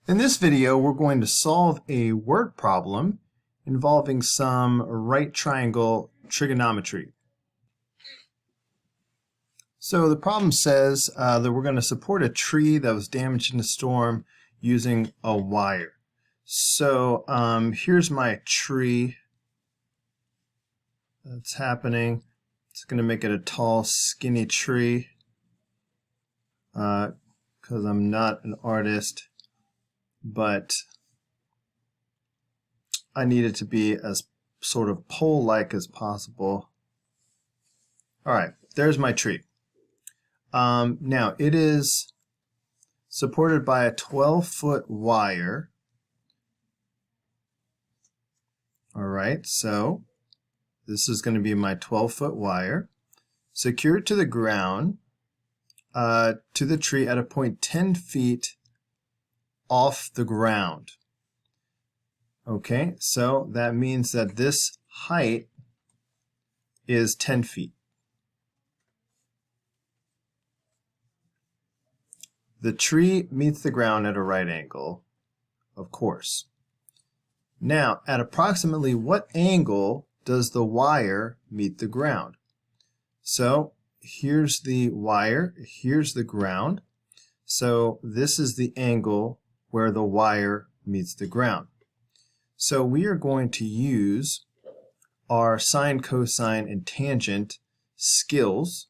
In this video, we're going to solve a word problem involving some right triangle trigonometry. So the problem says that we're going to support a tree that was damaged in a storm using a wire. So here's my tree that's happening. It's going to make it a tall, skinny tree because I'm not an artist. But I need it to be as sort of pole-like as possible. Alright, there's my tree. Now, it is supported by a 12-foot wire. Alright, so this is going to be my 12-foot wire. Secured to the ground, to the tree at a point 10 feet off the ground. Okay, so that means that this height is 10 feet. The tree meets the ground at a right angle, of course. Now, at approximately what angle does the wire meet the ground? So here's the wire, here's the ground. So this is the angle where the wire meets the ground. So we are going to use our sine, cosine, and tangent skills.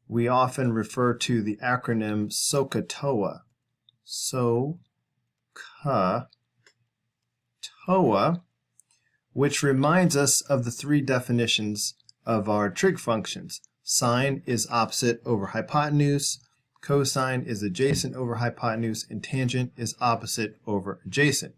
We often refer to the acronym SOHCAHTOA. SOHCAHTOA, which reminds us of the three definitions of our trig functions. Sine is opposite over hypotenuse, cosine is adjacent over hypotenuse, and tangent is opposite over adjacent.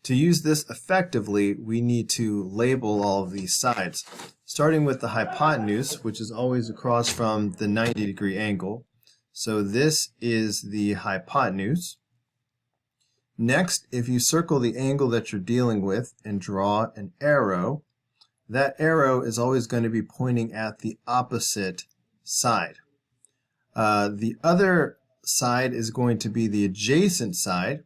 To use this effectively, we need to label all of these sides, starting with the hypotenuse, which is always across from the 90-degree angle. So this is the hypotenuse. Next, if you circle the angle that you're dealing with and draw an arrow, that arrow is always going to be pointing at the opposite side. The other side is going to be the adjacent side,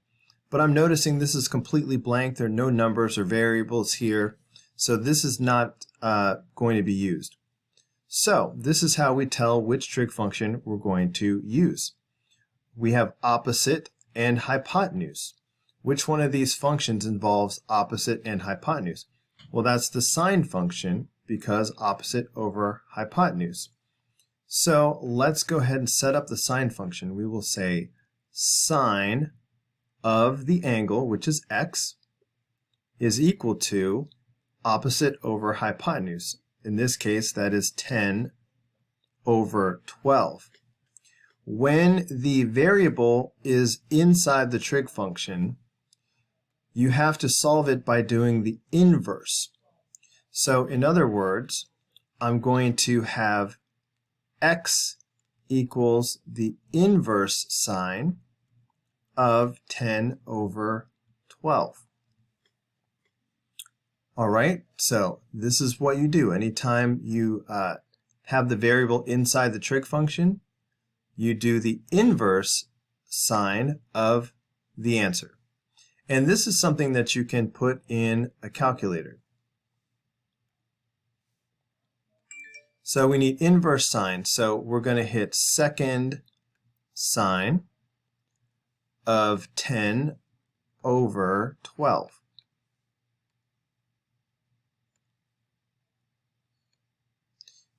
but I'm noticing this is completely blank. There are no numbers or variables here, so this is not going to be used. So this is how we tell which trig function we're going to use. We have opposite and hypotenuse. Which one of these functions involves opposite and hypotenuse? Well, that's the sine function, because opposite over hypotenuse. So let's go ahead and set up the sine function. We will say sine of the angle, which is x, is equal to opposite over hypotenuse. In this case, that is 10 over 12. When the variable is inside the trig function, you have to solve it by doing the inverse. So in other words, I'm going to have x equals the inverse sine of 10 over 12. Alright, so this is what you do. Anytime you have the variable inside the trig function, you do the inverse sine of the answer. And this is something that you can put in a calculator. So we need inverse sine, so we're going to hit second sine of 10 over 12.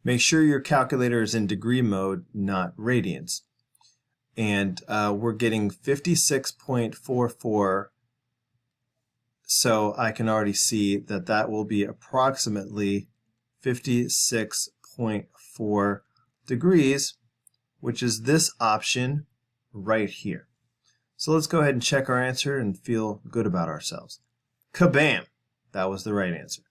Make sure your calculator is in degree mode, not radians. And we're getting 56.44, so I can already see that that will be approximately 56.4 degrees, which is this option right here. So let's go ahead and check our answer and feel good about ourselves. Kabam! That was the right answer.